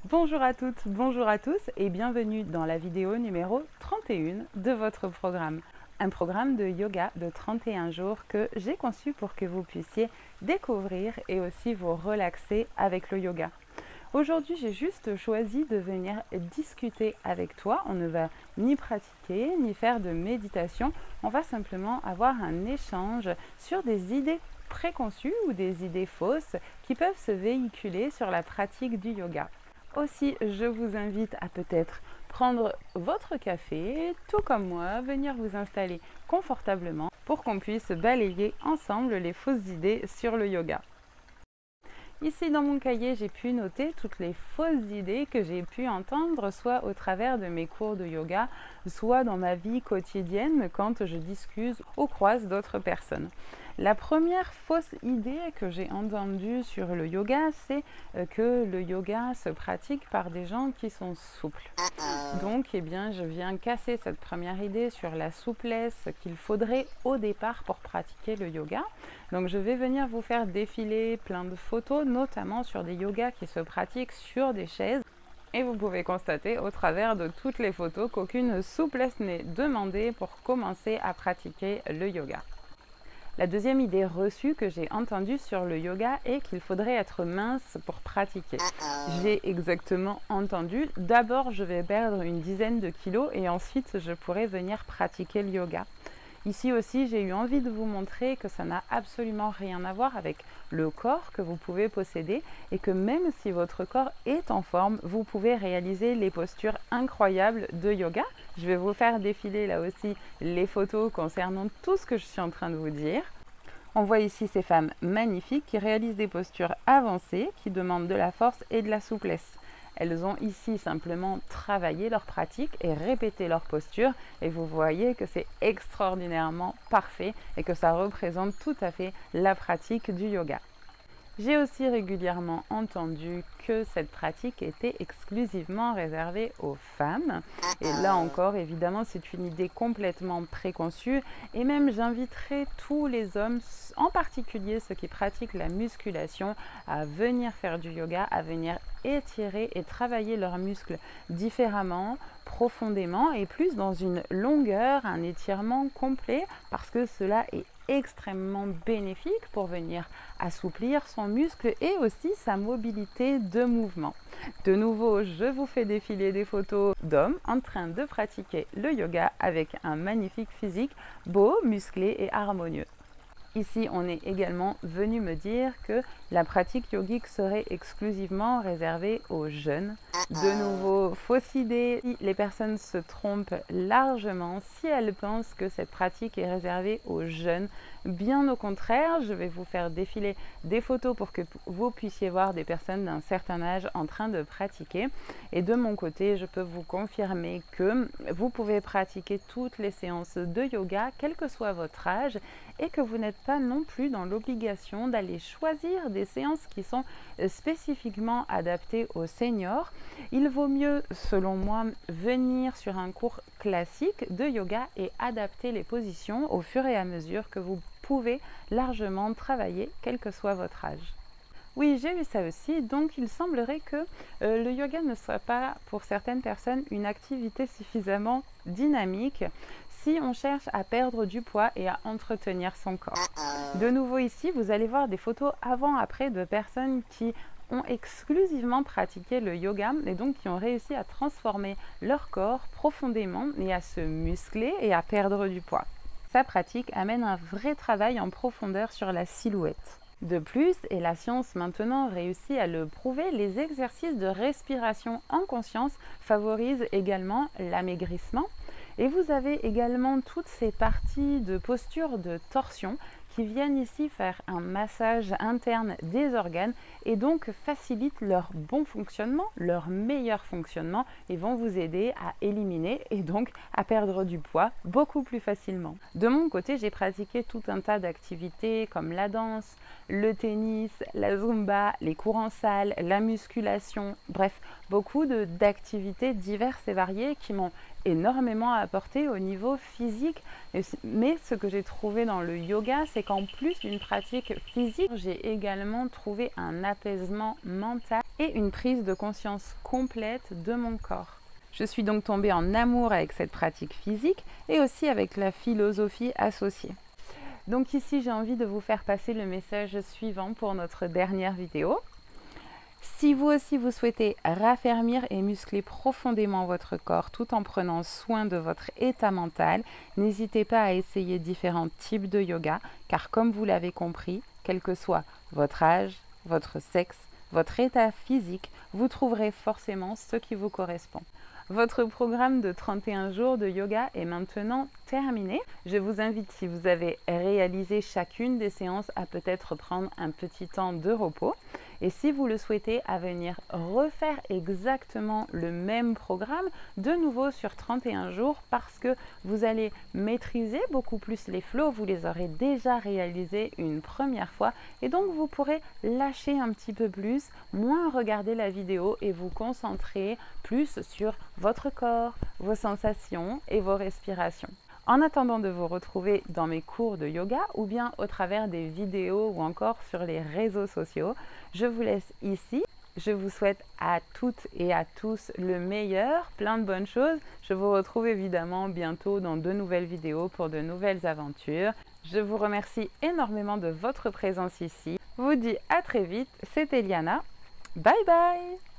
Bonjour à toutes, bonjour à tous et bienvenue dans la vidéo numéro 31 de votre programme. Un programme de yoga de 31 jours que j'ai conçu pour que vous puissiez découvrir et aussi vous relaxer avec le yoga. Aujourd'hui, j'ai juste choisi de venir discuter avec toi. On ne va ni pratiquer, ni faire de méditation. On va simplement avoir un échange sur des idées préconçues ou des idées fausses qui peuvent se véhiculer sur la pratique du yoga. Aussi, je vous invite à peut-être prendre votre café, tout comme moi, venir vous installer confortablement pour qu'on puisse balayer ensemble les fausses idées sur le yoga. Ici dans mon cahier, j'ai pu noter toutes les fausses idées que j'ai pu entendre, soit au travers de mes cours de yoga, soit dans ma vie quotidienne quand je discute ou croise d'autres personnes. La première fausse idée que j'ai entendue sur le yoga, c'est que le yoga se pratique par des gens qui sont souples. Donc, eh bien, je viens casser cette première idée sur la souplesse qu'il faudrait au départ pour pratiquer le yoga. Donc, je vais venir vous faire défiler plein de photos, notamment sur des yogas qui se pratiquent sur des chaises. Et vous pouvez constater au travers de toutes les photos qu'aucune souplesse n'est demandée pour commencer à pratiquer le yoga. La deuxième idée reçue que j'ai entendue sur le yoga est qu'il faudrait être mince pour pratiquer. J'ai exactement entendu, d'abord je vais perdre une dizaine de kilos et ensuite je pourrai venir pratiquer le yoga. Ici aussi, j'ai eu envie de vous montrer que ça n'a absolument rien à voir avec le corps que vous pouvez posséder et que même si votre corps est en forme, vous pouvez réaliser les postures incroyables de yoga. Je vais vous faire défiler là aussi les photos concernant tout ce que je suis en train de vous dire. On voit ici ces femmes magnifiques qui réalisent des postures avancées qui demandent de la force et de la souplesse. Elles ont ici simplement travaillé leur pratique et répété leur posture et vous voyez que c'est extraordinairement parfait et que ça représente tout à fait la pratique du yoga. J'ai aussi régulièrement entendu que cette pratique était exclusivement réservée aux femmes. Et là encore, évidemment, c'est une idée complètement préconçue. Et même, j'inviterai tous les hommes, en particulier ceux qui pratiquent la musculation, à venir faire du yoga, à venir étirer et travailler leurs muscles différemment, profondément et plus dans une longueur, un étirement complet, parce que cela est extrêmement bénéfique pour venir assouplir son muscle et aussi sa mobilité de mouvement. De nouveau, je vous fais défiler des photos d'hommes en train de pratiquer le yoga avec un magnifique physique, beau, musclé et harmonieux. Ici, on est également venu me dire que la pratique yogique serait exclusivement réservée aux jeunes. De nouveau, fausse idée, les personnes se trompent largement si elles pensent que cette pratique est réservée aux jeunes. Bien au contraire, je vais vous faire défiler des photos pour que vous puissiez voir des personnes d'un certain âge en train de pratiquer. Et de mon côté, je peux vous confirmer que vous pouvez pratiquer toutes les séances de yoga, quel que soit votre âge, et que vous n'êtes pas non plus dans l'obligation d'aller choisir des séances qui sont spécifiquement adaptées aux seniors. Il vaut mieux, selon moi, venir sur un cours classique de yoga et adapter les positions au fur et à mesure que vous pouvez largement travailler, quel que soit votre âge. Oui, j'ai vu ça aussi, donc il semblerait que le yoga ne soit pas pour certaines personnes une activité suffisamment dynamique si on cherche à perdre du poids et à entretenir son corps. De nouveau ici, vous allez voir des photos avant-après de personnes qui ont exclusivement pratiqué le yoga et donc qui ont réussi à transformer leur corps profondément et à se muscler et à perdre du poids. Sa pratique amène un vrai travail en profondeur sur la silhouette. De plus, et la science maintenant réussit à le prouver, les exercices de respiration en conscience favorisent également l'amaigrissement. Et vous avez également toutes ces parties de posture de torsion qui viennent ici faire un massage interne des organes et donc facilitent leur bon fonctionnement, leur meilleur fonctionnement et vont vous aider à éliminer et donc à perdre du poids beaucoup plus facilement. De mon côté, j'ai pratiqué tout un tas d'activités comme la danse, le tennis, la zumba, les cours en salle, la musculation, bref, beaucoup d'activités diverses et variées qui m'ont énormément apporté au niveau physique. Mais ce que j'ai trouvé dans le yoga, c'est qu'en plus d'une pratique physique, j'ai également trouvé un apaisement mental et une prise de conscience complète de mon corps. Je suis donc tombée en amour avec cette pratique physique et aussi avec la philosophie associée. Donc ici, j'ai envie de vous faire passer le message suivant pour notre dernière vidéo. Si vous aussi vous souhaitez raffermir et muscler profondément votre corps tout en prenant soin de votre état mental, n'hésitez pas à essayer différents types de yoga, car comme vous l'avez compris, quel que soit votre âge, votre sexe, votre état physique, vous trouverez forcément ce qui vous correspond. Votre programme de 31 jours de yoga est maintenant terminé. Je vous invite, si vous avez réalisé chacune des séances, à peut-être prendre un petit temps de repos. Et si vous le souhaitez, à venir refaire exactement le même programme de nouveau sur 31 jours parce que vous allez maîtriser beaucoup plus les flows, vous les aurez déjà réalisés une première fois et donc vous pourrez lâcher un petit peu plus, moins regarder la vidéo et vous concentrer plus sur votre corps, vos sensations et vos respirations. En attendant de vous retrouver dans mes cours de yoga ou bien au travers des vidéos ou encore sur les réseaux sociaux, je vous laisse ici. Je vous souhaite à toutes et à tous le meilleur, plein de bonnes choses. Je vous retrouve évidemment bientôt dans de nouvelles vidéos pour de nouvelles aventures. Je vous remercie énormément de votre présence ici. Je vous dis à très vite, c'était Liana. Bye bye!